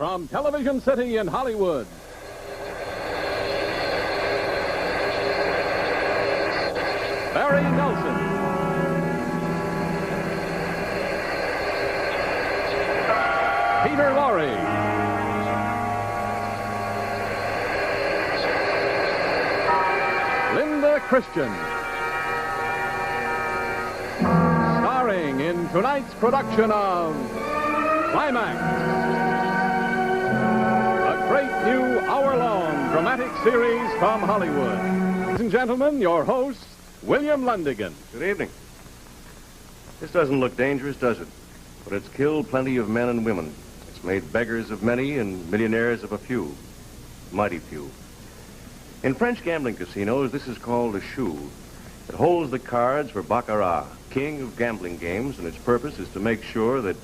From Television City in Hollywood, Barry Nelson. Peter Lorre. Linda Christian. Starring in tonight's production of Climax. Great new hour-long dramatic series from Hollywood. Ladies and gentlemen, your host, William Lundigan. Good evening. This doesn't look dangerous, does it? But it's killed plenty of men and women. It's made beggars of many and millionaires of a few. Mighty few. In French gambling casinos, this is called a shoe. It holds the cards for baccarat, king of gambling games, and its purpose is to make sure that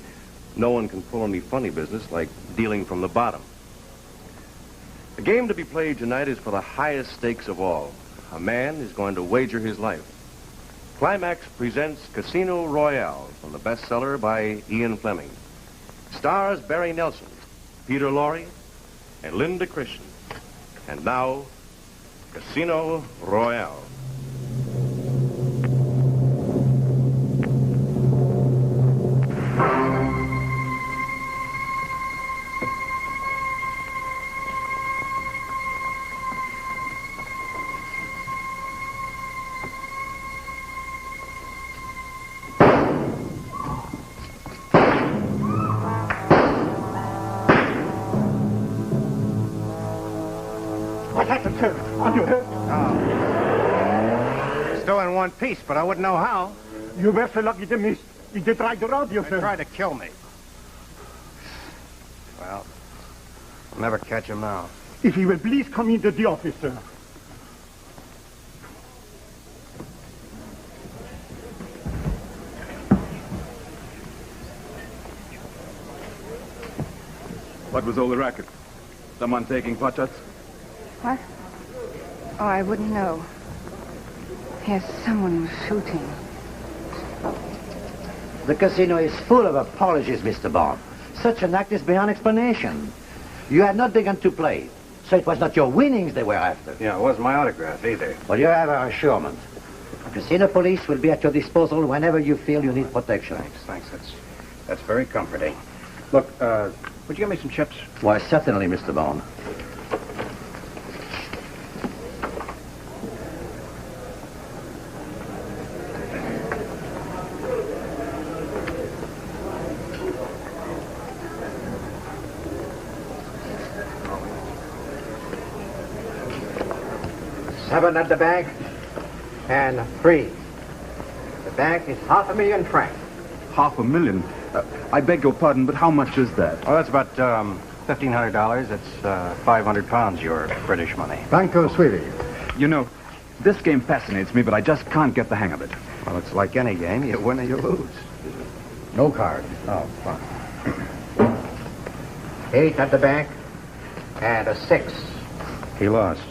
no one can pull any funny business like dealing from the bottom. The game to be played tonight is for the highest stakes of all. A man is going to wager his life. Climax presents Casino Royale from the bestseller by Ian Fleming. Stars Barry Nelson, Peter Lorre, and Linda Christian. And now, Casino Royale. What happened, sir? Are you hurt? Oh. Still in one piece, but I wouldn't know how. You were so lucky to miss. He did try to rob you, They sir. tried to kill me. Well, I'll never catch him now. If you will please come into the office, sir. What was all the racket? Someone taking pot shots? What? Oh, I wouldn't know. Yes, someone was shooting. The casino is full of apologies, Mr. Bond. Such an act is beyond explanation. You had not begun to play, so it was not your winnings they were after. Yeah, it wasn't my autograph either. But you have our assurance. Casino police will be at your disposal whenever you feel you need protection. Thanks. That's very comforting. Look, would you give me some chips? Why, certainly, Mr. Bond. $7 at the bank, and 3. The bank is $500,000 francs. $500,000? I beg your pardon, but how much is that? Well, that's about $1,500. That's 500 pounds, your British money. Banco, sweetie. You know, this game fascinates me, but I just can't get the hang of it. Well, it's like any game. You win or you lose. No card. Oh, fine. 8 at the bank, and a 6. He lost.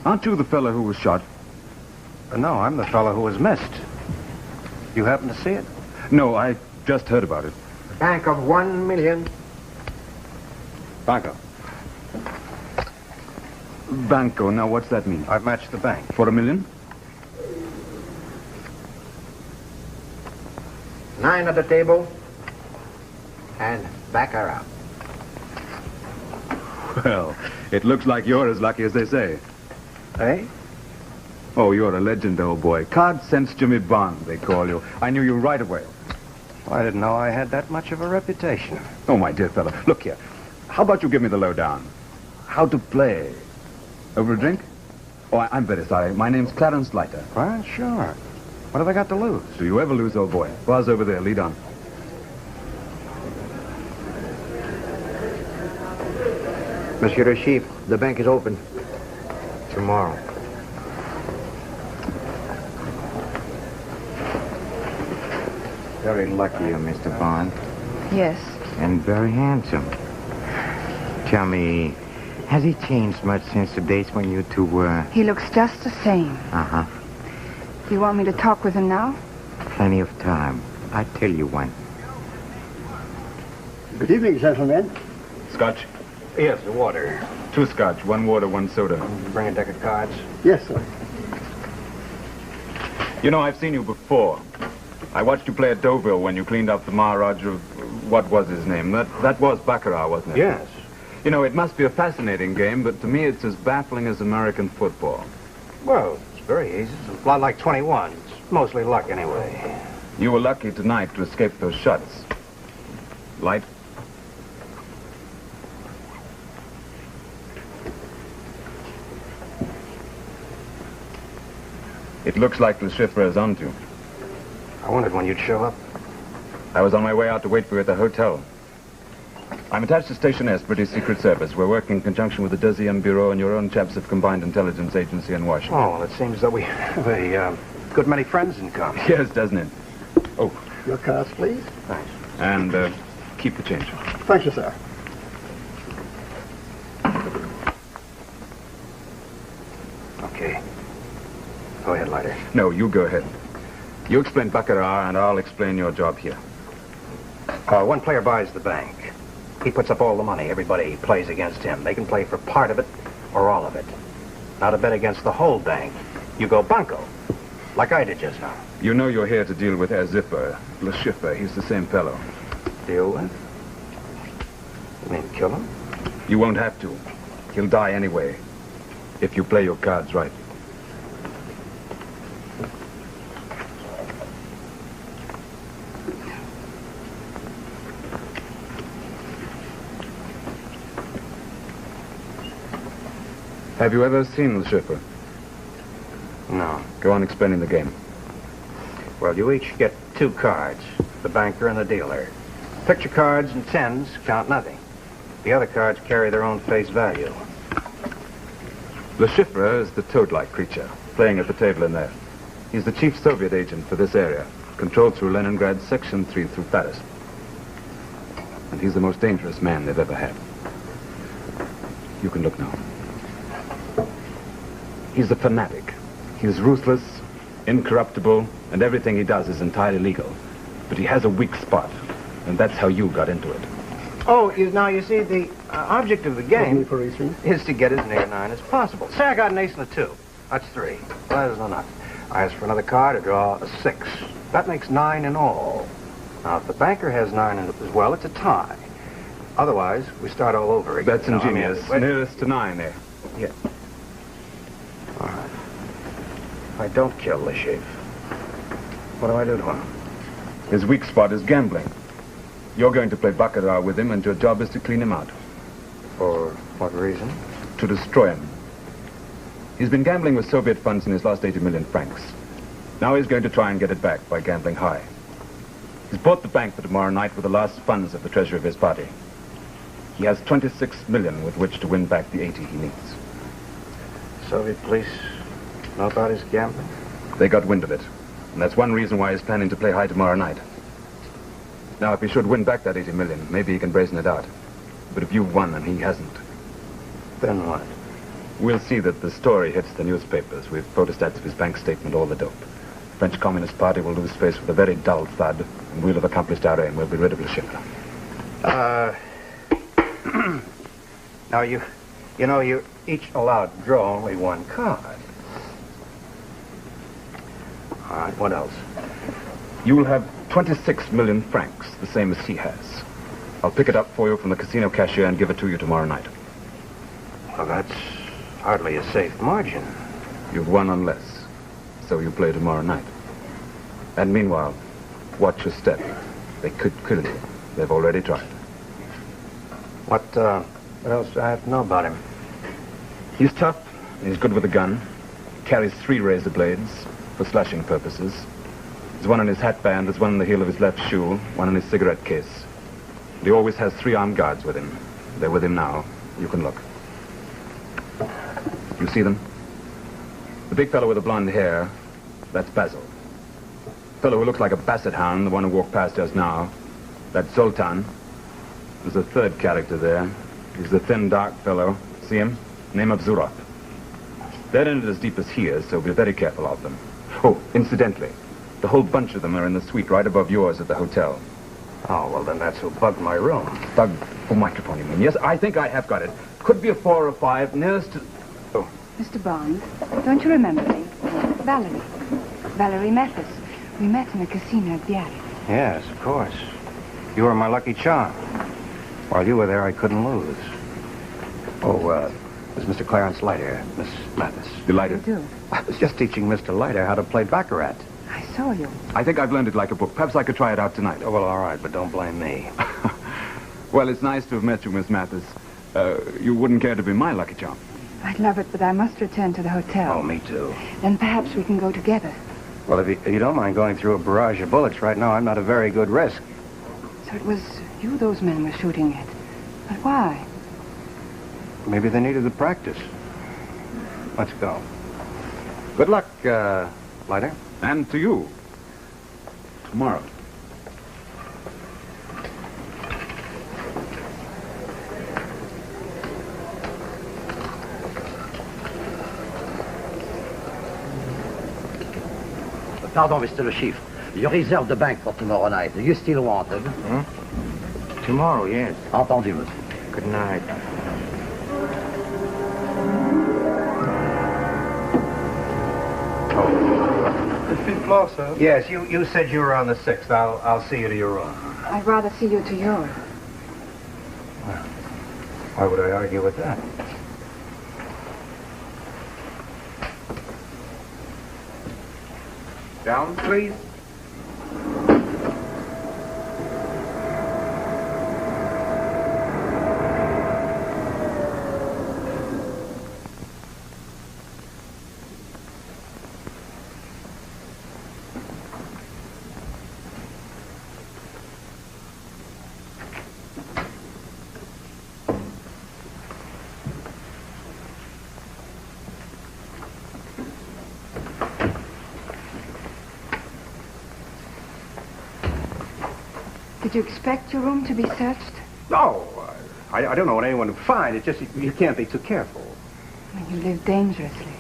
Aren't you the fellow who was shot? No, I'm the fellow who was missed. You happen to see it? No, I just heard about it. Bank of 1 million. Banco. Banco, now what's that mean? I've matched the bank. For $1 million? 9 at the table, and baccarat. Well, it looks like you're as lucky as they say. Eh? Oh, you're a legend, old boy. Card Sense Jimmy Bond, they call you. I knew you right away. Well, I didn't know I had that much of a reputation. Oh, my dear fellow. Look here. How about you give me the lowdown? How to play. Over a drink? Oh, I'm very sorry. My name's Clarence Leiter. Well, sure. What have I got to lose? Do you ever lose, old boy? Buzz over there. Lead on. Monsieur the Chief, the bank is open. Tomorrow. Very lucky you, Mr. Bond. Yes. And very handsome. Tell me, has he changed much since the days when you two were... He looks just the same. Uh-huh. Do you want me to talk with him now? Plenty of time. I'll tell you when. Good evening, gentlemen. Scotch? Yes, the water. 2 scotch, 1 water, 1 soda. Bring a deck of cards. Yes, sir. You know, I've seen you before. I watched you play at Deauville when you cleaned up the Maharaj of... what was his name? That was Baccarat, wasn't it? Yes. You know, it must be a fascinating game, but to me it's as baffling as American football. Well, it's very easy. It's a lot like 21. It's mostly luck anyway. You were lucky tonight to escape those shots. Light? It looks like Le Chiffre is on to. I wondered when you'd show up. I was on my way out to wait for you at the hotel. I'm attached to Station S, British Secret Service. We're working in conjunction with the Deuxième Bureau and your own chaps of Combined Intelligence Agency in Washington. Oh, well, it seems that we have a good many friends in common. Yes, doesn't it? Oh, Your cards, please. Thanks. and keep the change. Thank you, sir. Okay. Go ahead, Leiter. No, you go ahead. You explain Baccarat, and I'll explain your job here. One player buys the bank. He puts up all the money. Everybody plays against him. They can play for part of it or all of it. Now, to bet against the whole bank, you go banco, like I did just now. You know you're here to deal with Herr Zipper. Le Chiffre, he's the same fellow. Deal with? You mean kill him? You won't have to. He'll die anyway, if you play your cards right. Have you ever seen Le Chiffre? No. Go on explaining the game. Well, you each get 2 cards, the banker and the dealer. Picture cards and tens count nothing. The other cards carry their own face value. Le Chiffre is the toad-like creature, playing at the table in there. He's the chief Soviet agent for this area, controlled through Leningrad, Section 3 through Paris. And he's the most dangerous man they've ever had. You can look now. He's a fanatic. He's ruthless, incorruptible, and everything he does is entirely legal. But he has a weak spot, and that's how you got into it. Oh, now you see, the object of the game For racing. is to get as near 9 as possible. Say I got an ace and a 2. That's 3. Well, there's no nothing. I ask for another card to draw a 6. That makes 9 in all. Now, if the banker has 9 as well, it's a tie. Otherwise, we start all over again. That's ingenious. Nearest to 9 there. Yeah. All right. If I don't kill Le Chiffre, what do I do to him? His weak spot is gambling. You're going to play Baccarat with him, and your job is to clean him out. For what reason? To destroy him. He's been gambling with Soviet funds in his lost 80 million francs. Now he's going to try and get it back by gambling high. He's bought the bank for tomorrow night with the last funds of the treasury of his party. He has 26 million with which to win back the 80 he needs. Soviet police know about his gambling? They got wind of it. And that's one reason why he's planning to play high tomorrow night. Now, if he should win back that 80 million, maybe he can brazen it out. But if you've won and he hasn't, Then what? we'll see that the story hits the newspapers with photostats of his bank statement, all the dope. French Communist Party will lose face with a very dull thud, and we'll have accomplished our aim. We'll be rid of Le Chiffre. Now, you know, you're each allowed to draw only 1 card. All right, what else? You will have 26 million francs, the same as he has. I'll pick it up for you from the casino cashier and give it to you tomorrow night. Well, that's hardly a safe margin. You've won on less, so you play tomorrow night. And meanwhile, watch your step. They could kill you. They've already tried. What else do I have to know about him? He's tough. He's good with a gun. Carries 3 razor blades for slashing purposes. There's one in his hatband, there's one in the heel of his left shoe, one in his cigarette case. And he always has 3 armed guards with him. They're with him now. You can look. You see them? The big fellow with the blonde hair, that's Basil. The fellow who looks like a basset hound, the one who walked past us now, that's Zoltan. There's a 3rd character there. He's the thin, dark fellow. See him? Name of Zurov. They're in it as deep as he is, so be very careful of them. Oh, incidentally, the whole bunch of them are in the suite right above yours at the hotel. Oh, well, then that's who bugged my room. Bug for microphone, you mean? Yes, I think I have got it. Could be a 4 or 5, nearest to... Oh. Mr. Bond, don't you remember me? Valerie. Valerie Mathis. We met in a casino at Biarritz. Yes, of course. You were my lucky charm. While you were there, I couldn't lose. Oh, this is Mr. Clarence Leiter, Miss Mathis. Delighted. You do? I was just teaching Mr. Leiter how to play baccarat. I saw you. I think I've learned it like a book. Perhaps I could try it out tonight. Oh, well, all right, but don't blame me. Well, it's nice to have met you, Miss Mathis. You wouldn't care to be my lucky charm. I'd love it, but I must return to the hotel. Oh, me too. Then perhaps we can go together. Well, if you don't mind going through a barrage of bullets right now, I'm not a very good risk. So it was you those men were shooting at. But why? Maybe they needed the practice. Let's go. Good luck, Leiter. And to you. Tomorrow. Pardon, Mr. Le Chiffre. You reserve the bank for tomorrow night. Do you still want it? Tomorrow, yes. Entendu, monsieur. Good night. The 5th floor, sir. Yes, you said you were on the 6th. I'll see you to your room. I'd rather see you to yours. Well, why would I argue with that? Down, please. Did you expect your room to be searched? No, I don't know what anyone would find. It's just you can't be too careful. When you live dangerously.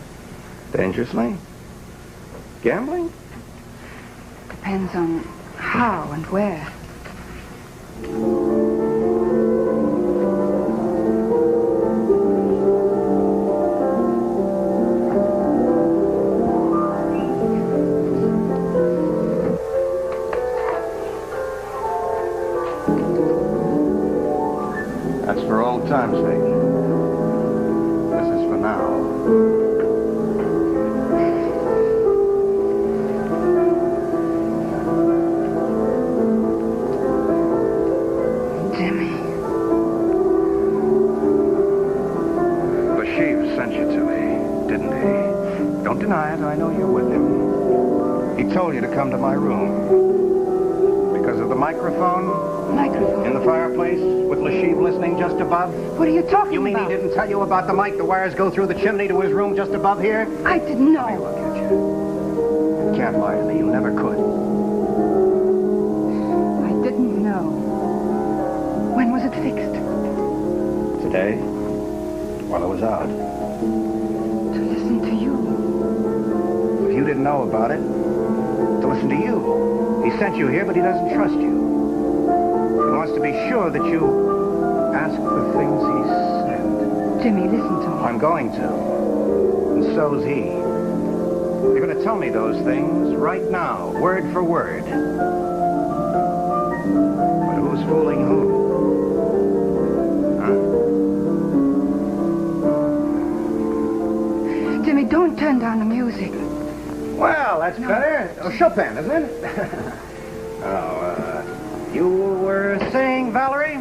Dangerously? Gambling? Depends on how and where. That's for old time's sake. This is for now. Jimmy. The chief sent you to me, didn't he? Don't deny it. I know you're with him. He told you to come to my room. Because of the microphone? Microphone? In the fireplace, with Lashib listening just above? What are you talking You mean about? he didn't tell you about the mic? The wires go through the chimney to his room just above here? I didn't Let me know. look at you. You can't lie to me. You never could. I didn't know. When was it fixed? Today, while I was out. To listen to you. If you didn't know about it, to listen to you. He sent you here, but he doesn't trust you. He wants to be sure that you ask the things he said. Jimmy, listen to me. I'm going to. And so's he. You're going to tell me those things right now, word for word. But who's fooling who? Huh? Jimmy, don't turn down the music. Well, that's better. Oh, Chopin, isn't it? You were saying, Valerie?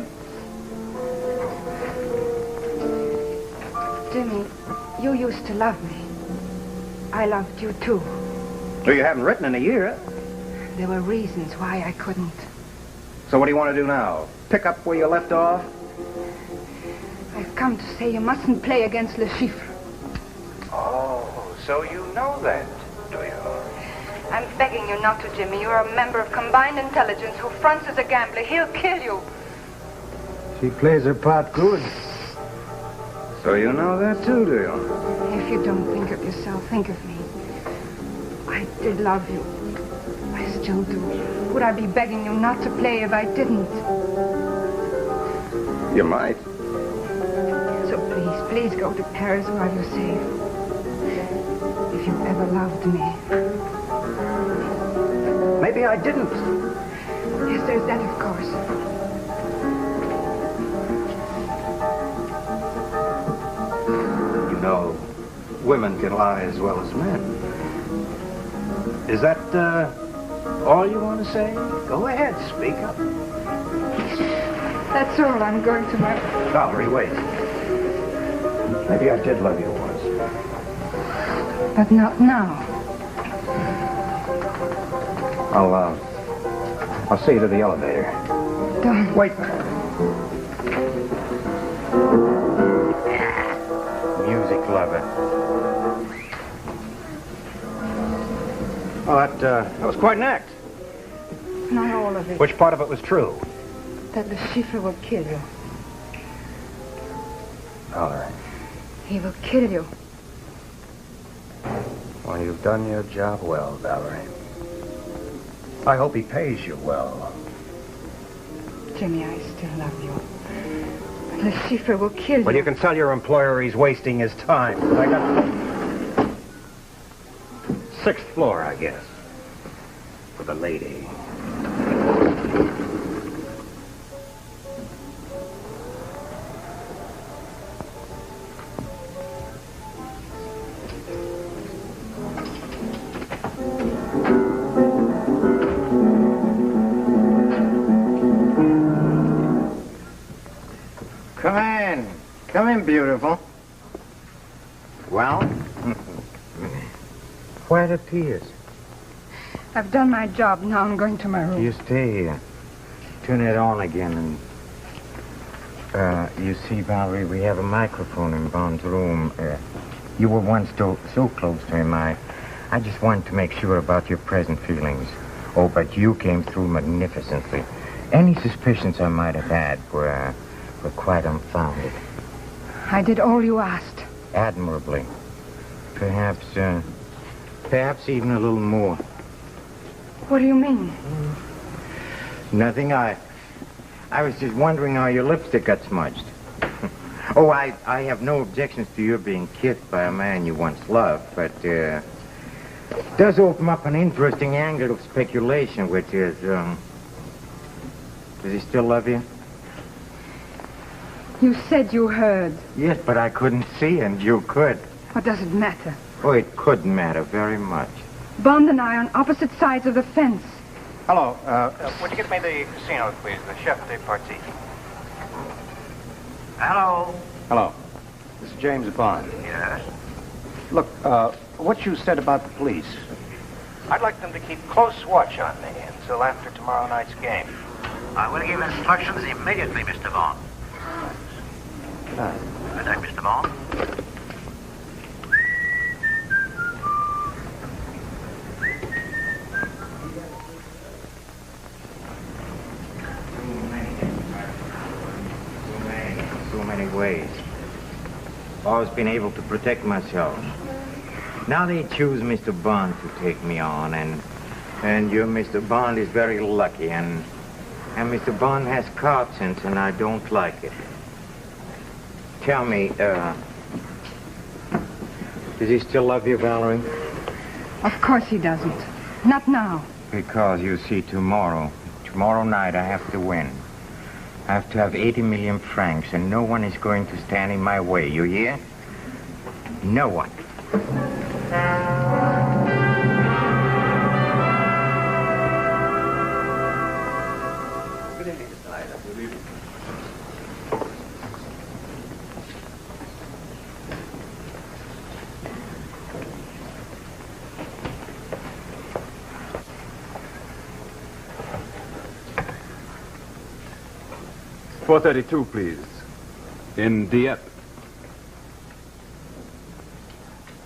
Jimmy, you used to love me. I loved you too. So you haven't written in a year. There were reasons why I couldn't. So what do you want to do now? Pick up where you left off? I've come to say you mustn't play against Le Chiffre. Oh, so you know that, do you? I'm begging you not to, Jimmy. You're a member of Combined Intelligence who fronts as a gambler. He'll kill you. She plays her part good. So you know that too, do you? If you don't think of yourself, think of me. I did love you. I still do. Would I be begging you not to play if I didn't? You might. So please go to Paris while you're safe. If you ever loved me. Maybe I didn't. Yes, there's that, of course. You know, women can lie as well as men. Is that, all you want to say? Go ahead, speak up. That's all. I'm going to my... Valerie, wait. Maybe I did love you once. But not now. I'll see you to the elevator. Don't. Wait. Music lover. Oh, that was quite an act. Not all of it. Which part of it was true? That the Schiffer will kill you. Valerie. He will kill you. Well, you've done your job well, Valerie. I hope he pays you well. Jimmy, I still love you. But the Schiffer will kill you. Well, you can tell your employer he's wasting his time. I got... 6th floor, I guess. For the lady. Come in. Come in, beautiful. Well? Quite a tears. I've done my job. Now I'm going to my room. You stay here. Turn it on again and... you see, Valerie, we have a microphone in Bond's room. You were once so close to him. I just wanted to make sure about your present feelings. Oh, but you came through magnificently. Any suspicions I might have had were quite unfounded. I did all you asked. Admirably. Perhaps even a little more. What do you mean? Nothing. I was just wondering how your lipstick got smudged. Oh, I have no objections to your being kissed by a man you once loved, but it does open up an interesting angle of speculation, which is, does he still love you? You said you heard. Yes, but I couldn't see, and you could. What does it matter? Oh, it could matter very much. Bond and I are on opposite sides of the fence. Hello, would you get me the casino, please? The chef de partie. Hello. Hello. This is James Bond. Yes? Look, what you said about the police. I'd like them to keep close watch on me until after tomorrow night's game. I will give instructions immediately, Mr. Bond. Good night. Good night, Mr. Bond. So many ways. Always been able to protect myself. Now they choose Mr. Bond to take me on, and your Mr. Bond is very lucky, and Mr. Bond has card sense, and I don't like it. Tell me, does he still love you, Valerie? Of course he doesn't. Not now. Because, you see, tomorrow night I have to win. I have to have 80 million francs, and no one is going to stand in my way, you hear? No one. Good evening, Mr. Hyde. Good evening. .432, please. In Dieppe.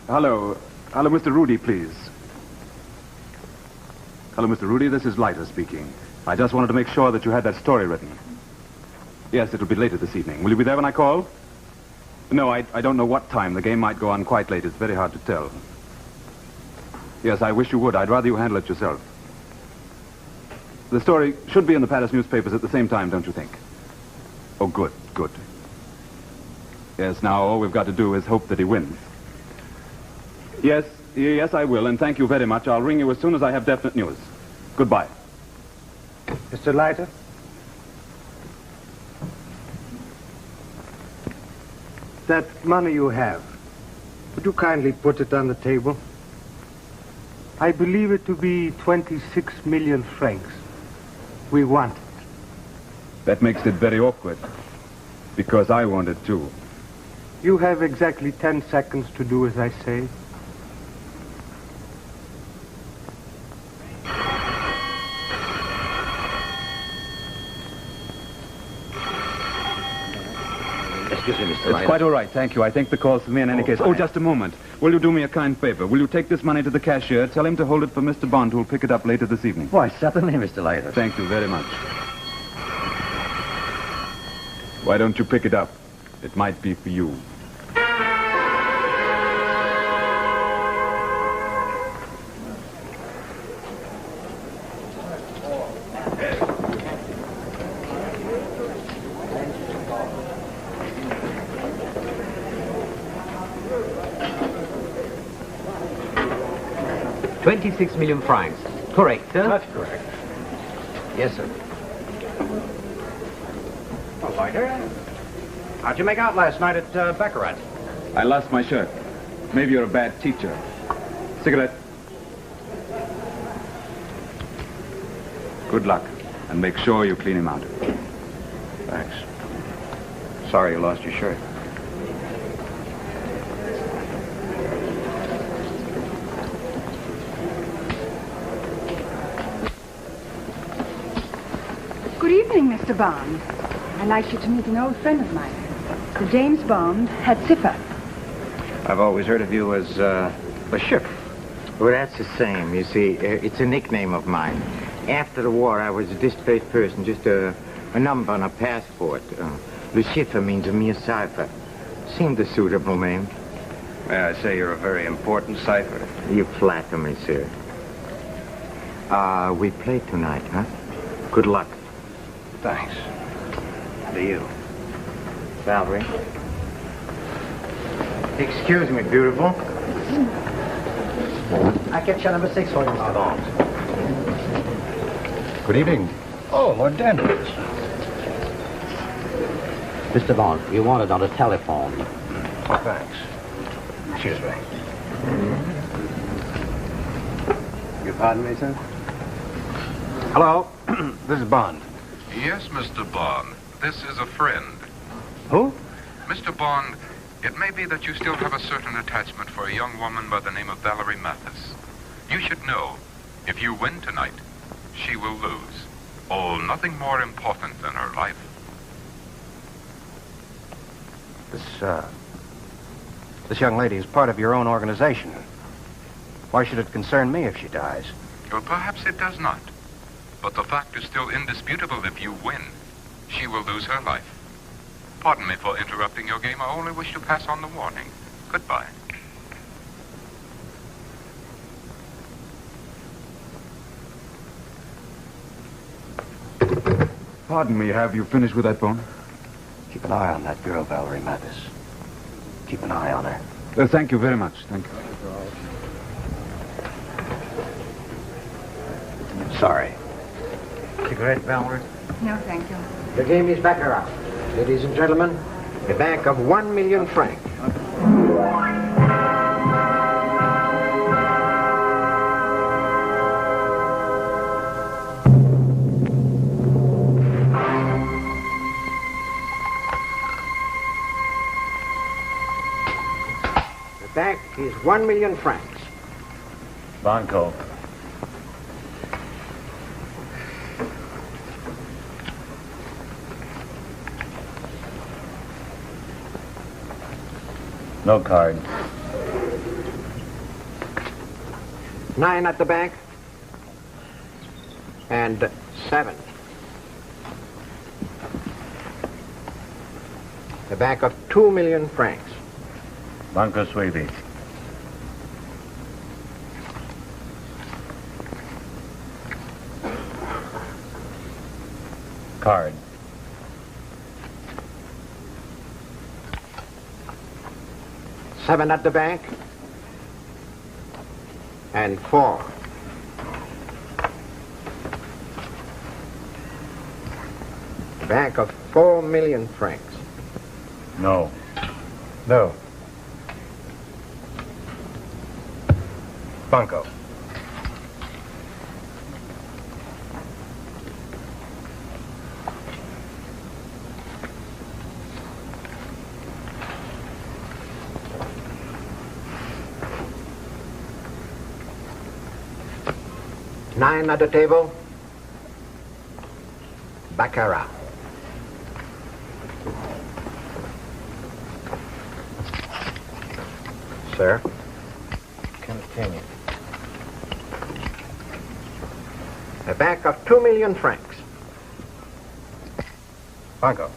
Hello, Mr. Rudy, please. Hello, Mr. Rudy, this is Leiter speaking. I just wanted to make sure that you had that story written. Yes, it'll be later this evening. Will you be there when I call? No, I don't know what time. The game might go on quite late. It's very hard to tell. Yes, I wish you would. I'd rather you handle it yourself. The story should be in the Paris newspapers at the same time, don't you think? Oh, good, good. Yes, now all we've got to do is hope that he wins. Yes, I will, and thank you very much. I'll ring you as soon as I have definite news. Goodbye. Mr. Leiter? That money you have, would you kindly put it on the table? I believe it to be 26 million francs. We want it. That makes it very awkward, because I want it too. You have exactly 10 seconds to do as I say. Excuse me, Mr. It's Leiter. quite all right, thank you. I think the call's for me in any case. fine. Oh, just a moment. Will you do me a kind favor? Will you take this money to the cashier, tell him to hold it for Mr. Bond, who'll pick it up later this evening? Why, certainly, Mr. Leiter. Thank you very much. Why don't you pick it up? It might be for you. $26 million. Correct, sir? That's correct. Yes, sir. Well, Leiter, how'd you make out last night at Baccarat? I lost my shirt. Maybe you're a bad teacher. Cigarette. Good luck. And make sure you clean him out. Thanks. Sorry you lost your shirt. Good evening, Mr. Bond. I'd like you to meet an old friend of mine, Sir James Bond, head cipher. I've always heard of you as a ship. Well, that's the same. You see, it's a nickname of mine. After the war, I was a displaced person, just a number on a passport. Le chiffre means a mere cipher. Seemed a suitable name. May I say you're a very important cipher? You flatter me, sir. We play tonight, huh? Good luck. Thanks. To you. Valerie. Excuse me, beautiful. I get your number 6 for you, Mr. Bond. Good evening. Oh, Lord Danvers. Mr. Bond, you want it on the telephone. Oh, thanks. Excuse me. You pardon me, sir? Hello. This is Bond. Yes, Mr. Bond. This is a friend. Who? Mr. Bond, it may be that you still have a certain attachment for a young woman by the name of Valerie Mathis. You should know, if you win tonight, she will lose. Oh, nothing more important than her life. This young lady is part of your own organization. Why should it concern me if she dies? Well, perhaps it does not. But the fact is still indisputable. If you win, she will lose her life. Pardon me for interrupting your game. I only wish to pass on the warning. Goodbye. Pardon me, have you finished with that phone? Keep an eye on that girl, Valerie Mathis. Keep an eye on her. Thank you very much. Thank you. Sorry. Cigarette, Valerie? No, thank you. The game is Baccarat. Ladies and gentlemen, a bank of 1 million francs. The bank is 1 million francs. Banco. No card. 9 at the bank. And 7. The bank of 2 million francs. Banco Suevi. Card. Seven at the bank. And 4. Bank of 4 million francs. No. No. Banco. Nine at the table. Baccarat. Sir. Continue. A bank of 2 million francs. Banco.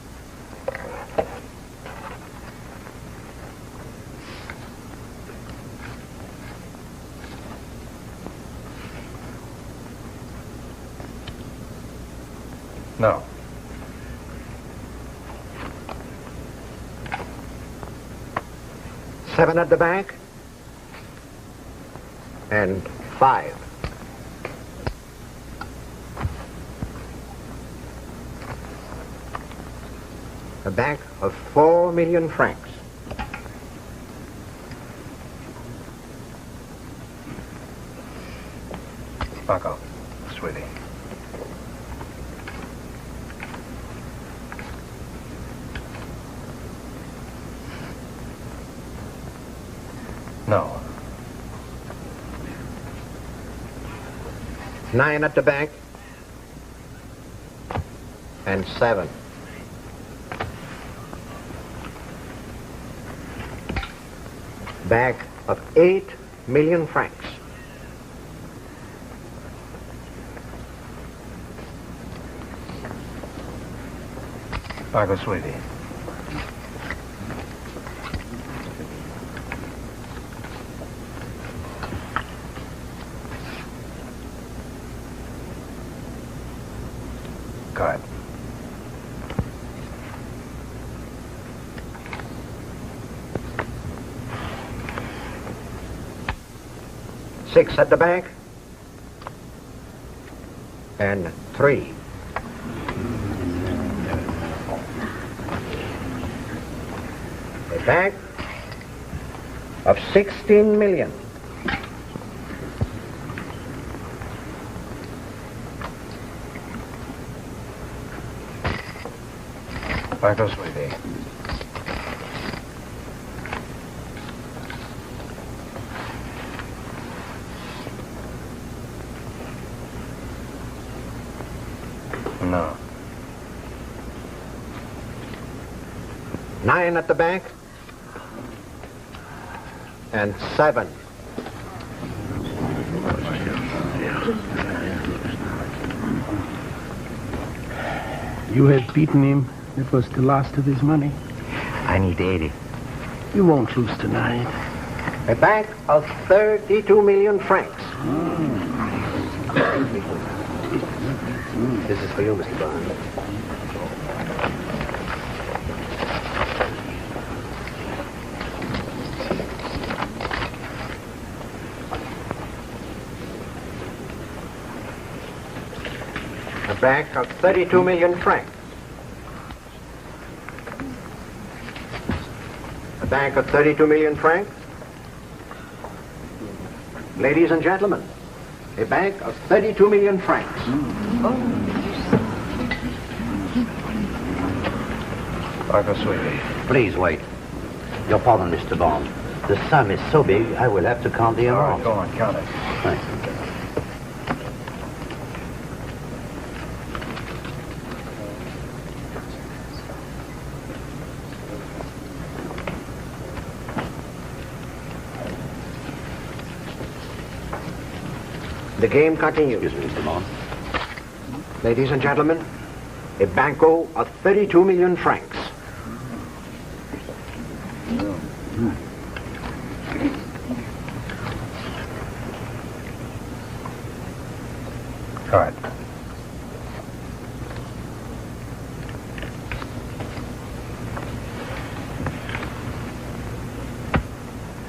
No. Seven at the bank. And 5. A bank of 4 million francs. Banco. Sweetie. No. 9 at the bank. And 7. Bank of 8 million francs. Banco, sweetie. Card. Six at the bank. And 3. A bank of 16 million. Banco, sweetie. No. 9 at the bank. And 7. You have beaten him. It was the last of his money. I need 80. You won't lose tonight. A bank of 32 million francs. This is for you, Mr. Bond. A bank of 32 million francs. A bank of 32 million francs. Ladies and gentlemen, a bank of 32 million francs. Banco, sweetie. Please wait. Your pardon, Mr. Bond. The sum is so big, I will have to count the All right, amount. go on, count it. Thanks. The game continues. Excuse me, Mr. Bond. Ladies and gentlemen, a banco of 32 million francs. Card.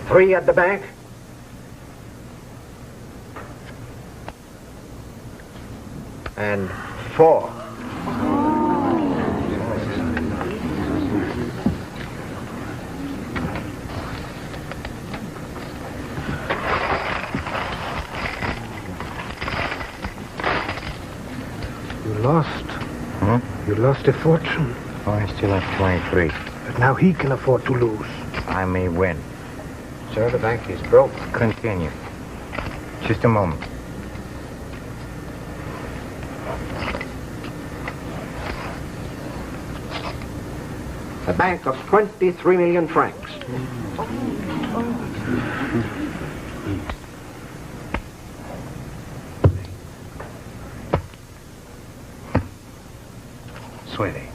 3 at the bank. And 4. You lost. Huh? You lost a fortune. Oh, I still have 23. But now he can afford to lose. I may win. Sir, the bank is broke. Continue. Just a moment. A bank of 23 million francs. Sweetie.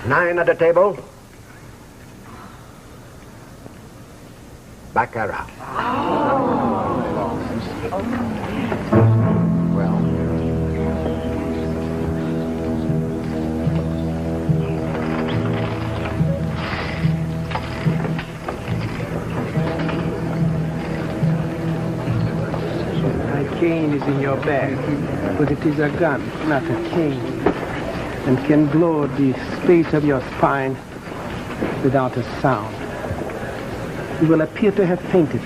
Nine at the table. Baccarat. Well. My cane is in your bag, but it is a gun, not a cane, and can blow the space of your spine without a sound. You will appear to have fainted.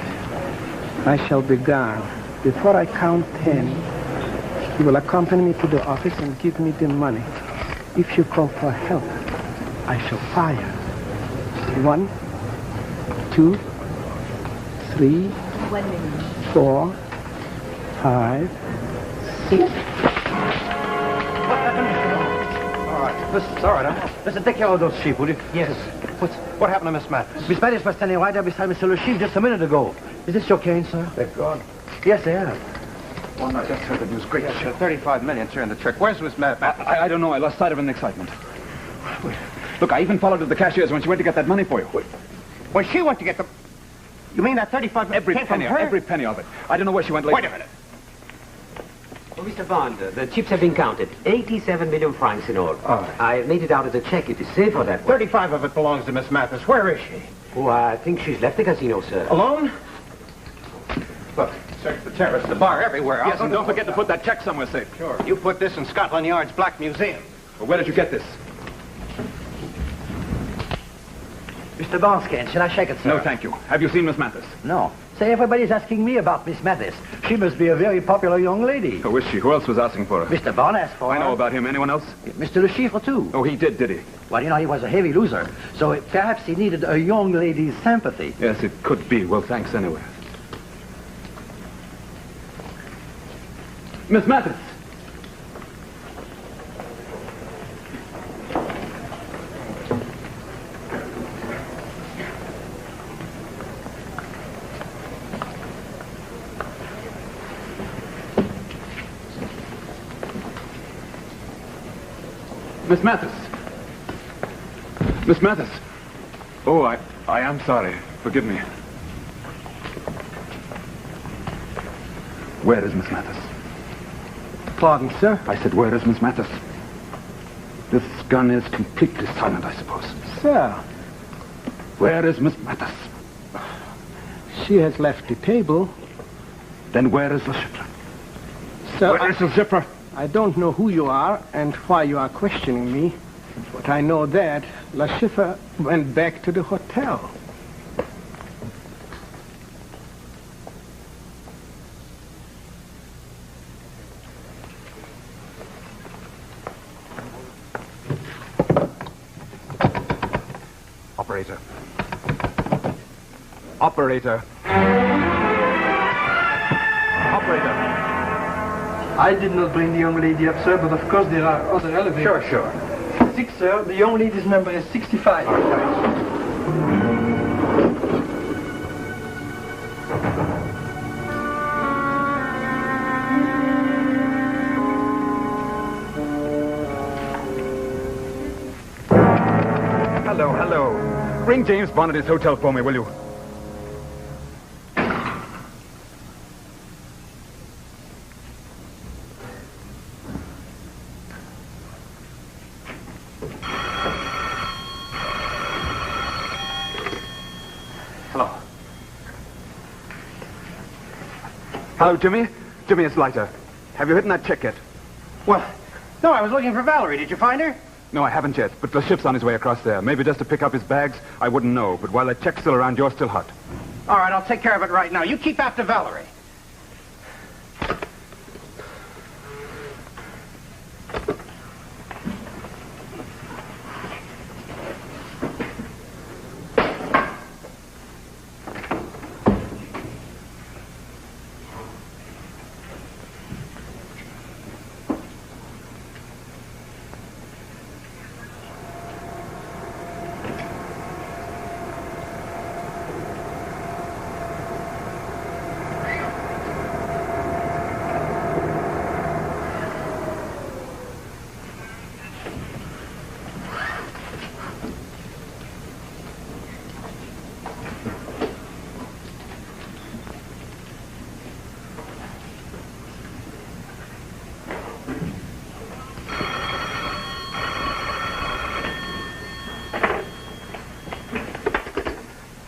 I shall be gone. Before I count 10, you will accompany me to the office and give me the money. If you call for help, I shall fire. 1, 2, 3, 4, 5, 6. All right. Listen, take care of those sheep, will you? Yes. What happened to Miss Mathis? Miss Mathis was standing right there beside Mr. Le Chiffre just a minute ago. Is this your cane, sir? They've gone. Yes, they have. One, I just heard the news. Great. Yes, 35 million here in the trick. Where's Miss Mathis? I don't know. I lost sight of her in excitement. Look, I even followed her to the cashier's when she went to get that money for you. When she went to get the... You mean that 35 million Every came from penny, her? every penny of it. I don't know where she went later. Wait a minute. Oh, Mr. Bond, the chips have been counted. 87 million francs in all. All right. I made it out of the check. It is safe for that one. 35 of it belongs to Miss Mathis. Where is she? Oh, I think she's left the casino, sir. Alone? Look, search the terrace, the bar, everywhere. Yes, and don't forget to put that check somewhere safe. Sure. You put this in Scotland Yard's Black Museum. Well, where did you get this? Mr. Bond's cane. Shall I shake it, sir? No, thank you. Have you seen Miss Mathis? No. Say, everybody's asking me about Miss Mathis. She must be a very popular young lady. Who is she? Who else was asking for her? Mr. Bond asked for I her. know about him. Anyone else? Mr. Le Chiffre, too. Oh, he did he? Well, you know, he was a heavy loser. So perhaps he needed a young lady's sympathy. Yes, it could be. Well, thanks anyway. Miss Mathis! Miss Mathis! Miss Mathis! Oh, I am sorry. Forgive me. Where is Miss Mathis? Pardon, sir? I said, where is Miss Mathis? This gun is completely silent, I suppose. Sir, Where is Miss Mathis? she has left the table. Then where is the shipper? Sir, Where is the zipper? I don't know who you are and why you are questioning me, but I know that Le Chiffre went back to the hotel. Operator. Operator. Operator. I did not bring the young lady up, sir, but of course there are other elevators. Sure. 6, sir. The young lady's number is 65. All right, thanks. hello. Ring James Bond at his hotel for me, will you? Hello, Jimmy. Jimmy, it's Leiter. Have you written that check yet? Well, no, I was looking for Valerie. Did you find her? No, I haven't yet, but the ship's on his way across there. Maybe just to pick up his bags. I wouldn't know, but while that check's still around, you're still hot. All right, I'll take care of it right now. You keep after Valerie.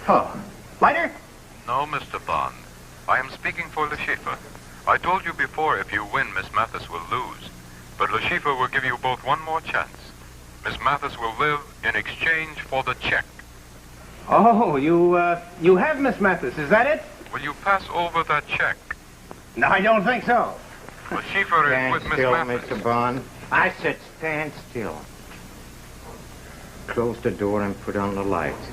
Oh, Leiter? No, Mr. Bond. I am speaking for Le Chiffre. I told you before if you win, Miss Mathis will lose. But Le Chiffre will give you both one more chance. Miss Mathis will live in exchange for the check. Oh, you have Miss Mathis, is that it? Will you pass over that check? No, I don't think so. Le Chiffre is with Miss Stand still, Mathis. Mr. Bond. I said stand still. Close the door and put on the lights.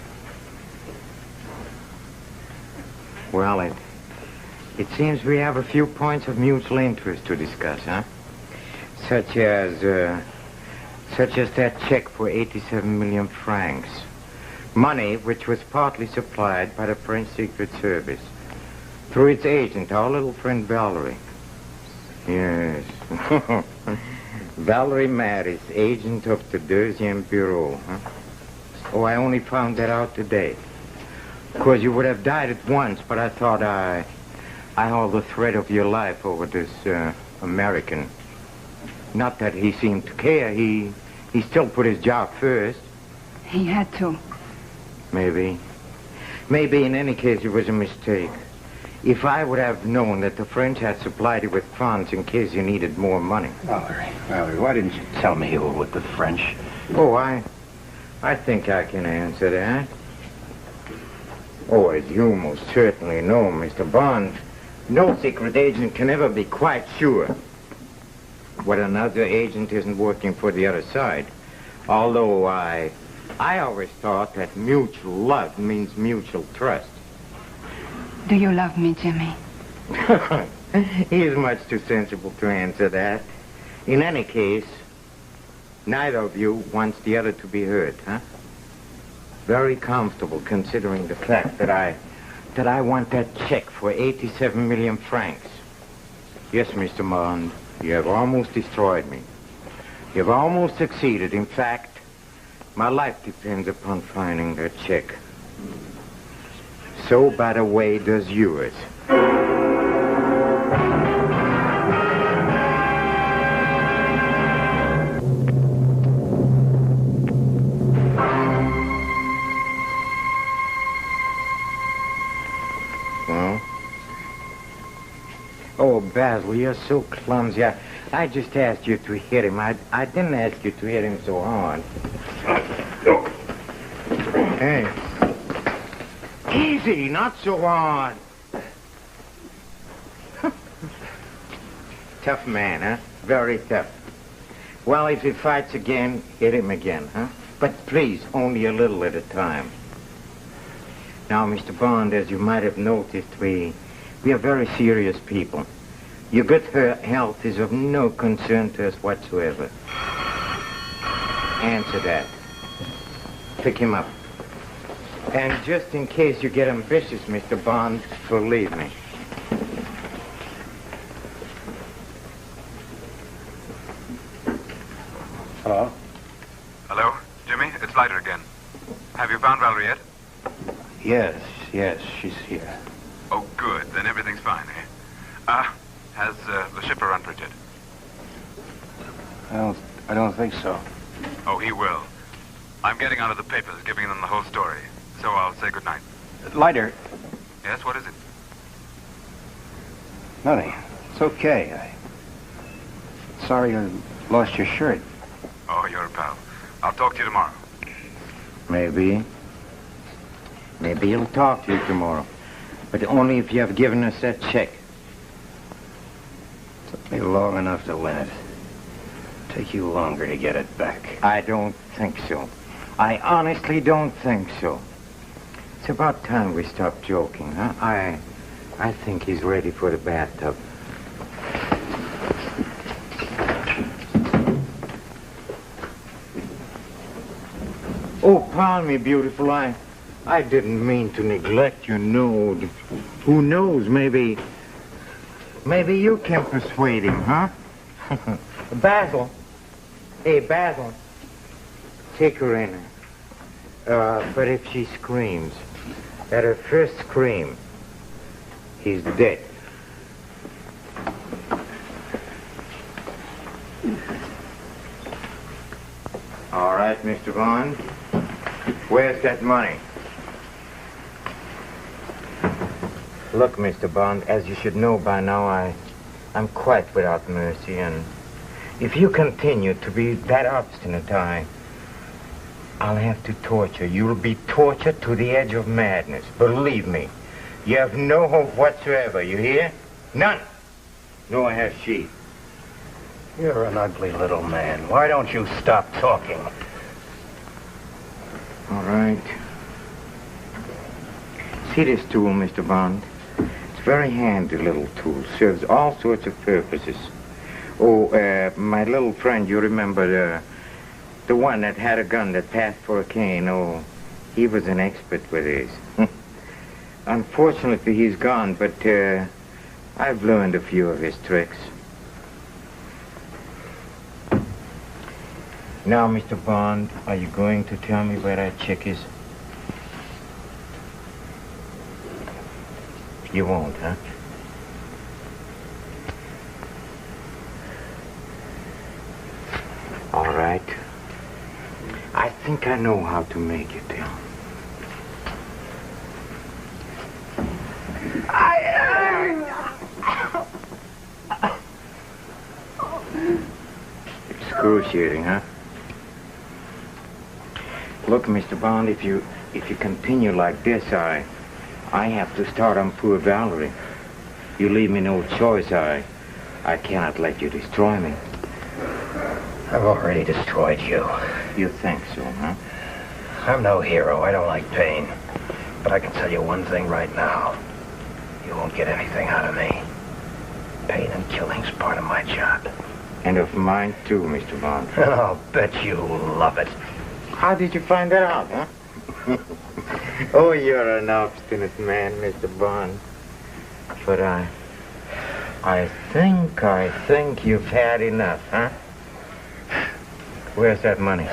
Well, it seems we have a few points of mutual interest to discuss, huh? Such as that check for 87 million francs. Money which was partly supplied by the French Secret Service through its agent, our little friend Valerie. Yes. Valerie Mathis, agent of the Deuxième Bureau, huh? Oh, I only found that out today. Of course, you would have died at once, but I thought I hold the thread of your life over this American. Not that he seemed to care. He still put his job first. He had to. Maybe. Maybe in any case it was a mistake. If I would have known that the French had supplied you with funds in case you needed more money. Valerie, why didn't you tell me you were with the French? Oh, I think I can answer that. Oh, as you most certainly know, Mr. Bond, no secret agent can ever be quite sure what another agent isn't working for the other side. Although I always thought that mutual love means mutual trust. Do you love me, Jimmy? He is much too sensible to answer that. In any case, neither of you wants the other to be hurt, huh? Very comfortable considering the fact that I want that check for 87 million francs. Yes, Mr. Bond, you have almost destroyed me. You've almost succeeded. In fact, my life depends upon finding that check. So, by the way, does yours. Well? Oh, Basil, you're so clumsy. I just asked you to hit him. I didn't ask you to hit him so hard. Hey. Easy, not so hard. Tough man, huh? Very tough. Well, if he fights again, hit him again, huh? But please, only a little at a time. Now, Mr. Bond, as you might have noticed, we are very serious people. Your good health is of no concern to us whatsoever. Answer that. Pick him up. And just in case you get ambitious, Mr. Bond, believe me. Hello? Hello? Jimmy, it's Leiter again. Have you found Valerie yet? Yes, she's here. Oh, good. Then everything's fine, eh? Has the shipper run for it yet? I don't think so. Oh, he will. I'm getting onto the papers, giving them the whole story. So I'll say goodnight. Lighter. Yes, what is it? Nothing. It's okay. Sorry you lost your shirt. Oh, you're a pal. I'll talk to you tomorrow. Maybe. Maybe he'll talk to you tomorrow. But only if you have given us that check. Took me long enough to win it. Take you longer to get it back. I don't think so. I honestly don't think so. It's about time we stop joking, huh? I think he's ready for the bathtub. Oh, pardon me, beautiful. I didn't mean to neglect your node. Who knows, maybe you can persuade him, huh? Basil. Hey, Basil. Take her in. But if she screams, at her first scream, he's dead. All right, Mr. Bond. Where's that money? Look, Mr. Bond, as you should know by now, I'm quite without mercy, and if you continue to be that obstinate, I'll have to torture. You'll be tortured to the edge of madness. Believe me. You have no hope whatsoever, you hear? None. Nor has she. You're an ugly little man. Why don't you stop talking? All right. See this tool, Mr. Bond? It's a very handy little tool. Serves all sorts of purposes. Oh, my little friend, you remember the one that had a gun that passed for a cane? Oh, he was an expert with this. Unfortunately, he's gone, but I've learned a few of his tricks. Now, Mr. Bond, are you going to tell me where that chick is? You won't, huh? All right. I think I know how to make you tell. Excruciating, huh? Look, Mr. Bond, if you continue like this, I have to start on poor Valerie. You leave me no choice. I cannot let you destroy me. I've already destroyed you. You think so, huh? I'm no hero. I don't like pain. But I can tell you one thing right now. You won't get anything out of me. Pain and killing's part of my job. And of mine, too, Mr. Bond. And I'll bet you love it. How did you find that out, huh? Oh, you're an obstinate man, Mr. Bond. But I think you've had enough, huh? Where's that money?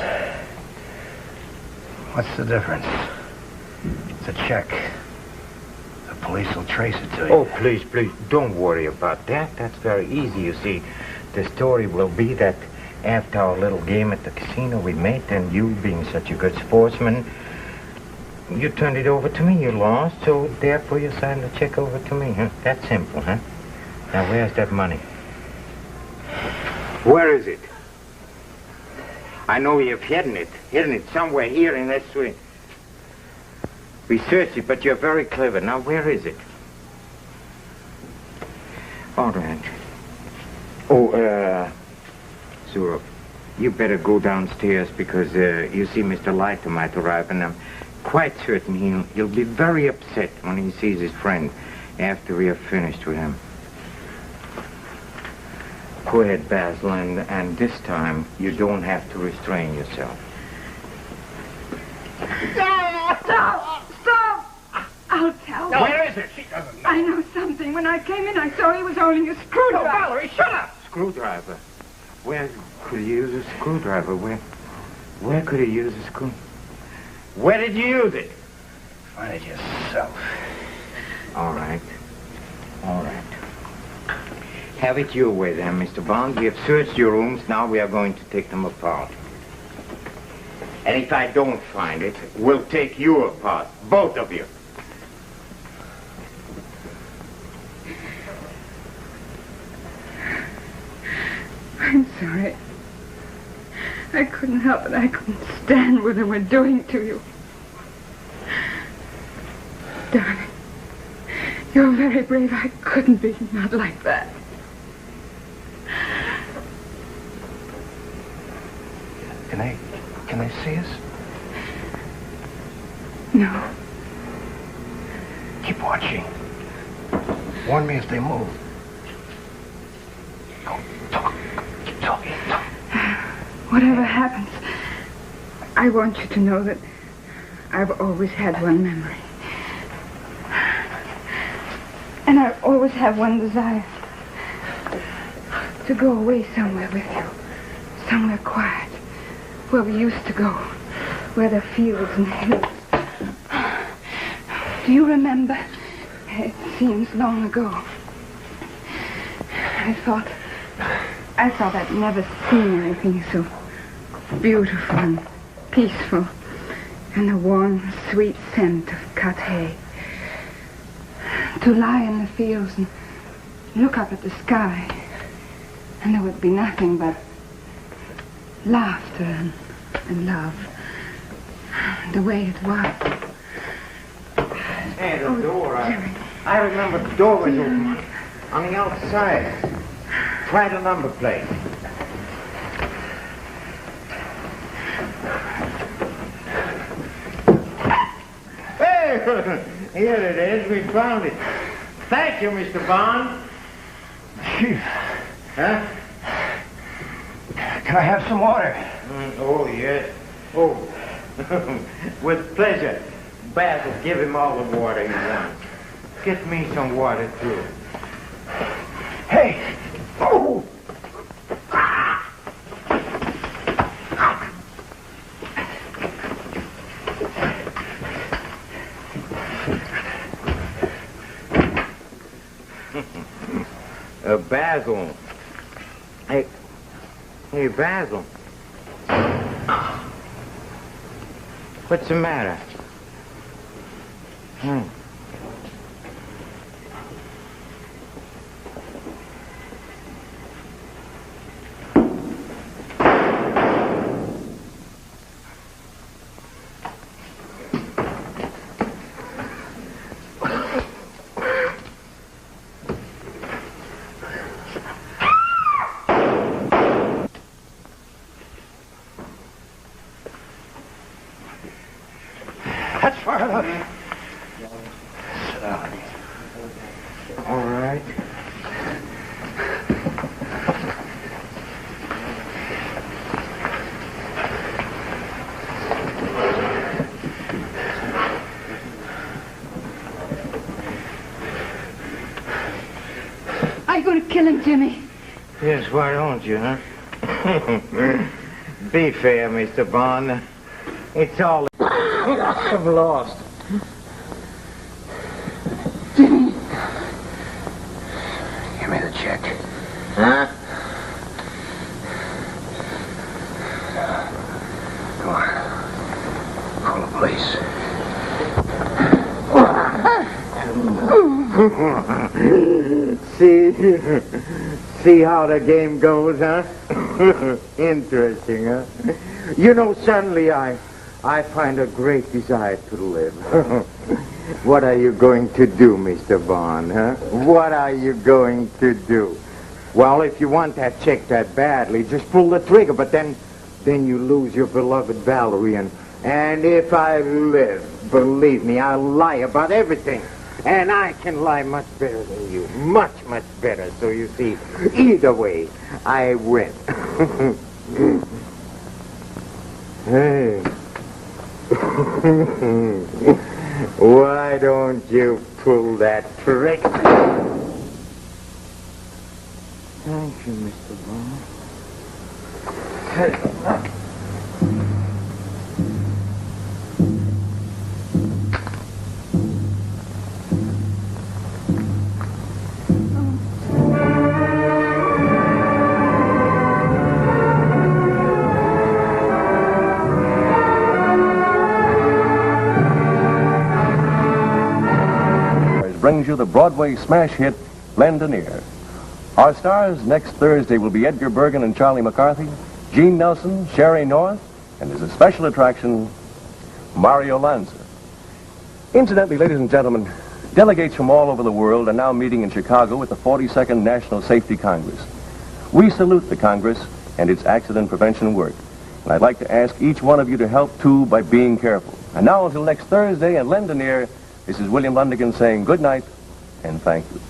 What's the difference? It's a check. The police will trace it to you. Oh, please, don't worry about that. That's very easy, you see. The story will be that after our little game at the casino we made, and you being such a good sportsman, you turned it over to me. You lost, so therefore you signed the check over to me, huh? That's simple, huh? Now, where's that money? Where is it? I know you've hidden it somewhere here in this suite. We searched it, but you're very clever. Now, where is it? All right. Oh, Zurab, you better go downstairs because, you see, Mr. Leiter might arrive, and I'm quite certain he'll be very upset when he sees his friend after we have finished with him. Go ahead, Basil, and this time you don't have to restrain yourself. Stop! I'll tell. No. Where is it? She doesn't know. I know something. When I came in, I saw he was holding a screwdriver. No, Valerie, shut up! Screwdriver? Where could he use a screwdriver? Where could he use a screw? Where did you use it? Find it yourself. All right. All right. Have it your way then, Mr. Bond. We have searched your rooms. Now we are going to take them apart. And if I don't find it, we'll take you apart. Both of you. I'm sorry. I couldn't help it. I couldn't stand what they were doing to you. Darling, you're very brave. I couldn't be not like that. Can they see us? No. Keep watching. Warn me if they move. No, talk. Keep talking. Talk. Whatever happens, I want you to know that I've always had one memory. And I always have one desire. To go away somewhere with you. Somewhere quiet. Where we used to go. Where there are fields and hills. Do you remember? It seems long ago. I thought I'd never seen anything so beautiful and peaceful, and the warm, sweet scent of cut hay. To lie in the fields and look up at the sky, and there would be nothing but laughter and love, the way it was. Hey, the door. I remember the door was open on the outside. Try the number plate. Hey, here it is. We found it. Thank you, Mr. Bond. Chief. Huh? Can I have some water? Oh, yes. Oh, with pleasure. Basil, give him all the water he wants. Get me some water, too. Hey! Oh! Basil. Hey, Basil. What's the matter? That's far enough. Sit down. All right. Are you going to kill him, Jimmy? Yes, why don't you, huh? Be fair, Mr. Bond. It's all I've lost. Jimmy. Give me the check. Huh? Come on. Call the police. See how the game goes, huh? Interesting, huh? You know, suddenly I find a great desire to live. What are you going to do, Mr. Bond, huh? What are you going to do? Well, if you want that check that badly, just pull the trigger, but then you lose your beloved Valerie, and if I live, believe me, I'll lie about everything. And I can lie much better than you. Much, much better. So you see, either way, I win. Hey. Why don't you pull that trick? Thank you, Mr. Bond. Hey. brings you the Broadway smash hit, Lend an Ear. Our stars next Thursday will be Edgar Bergen and Charlie McCarthy, Gene Nelson, Sherry North, and as a special attraction, Mario Lanza. Incidentally, ladies and gentlemen, delegates from all over the world are now meeting in Chicago at the 42nd National Safety Congress. We salute the Congress and its accident prevention work. And I'd like to ask each one of you to help, too, by being careful. And now, until next Thursday and Lend an Ear, this is William Lundigan saying good night and thank you.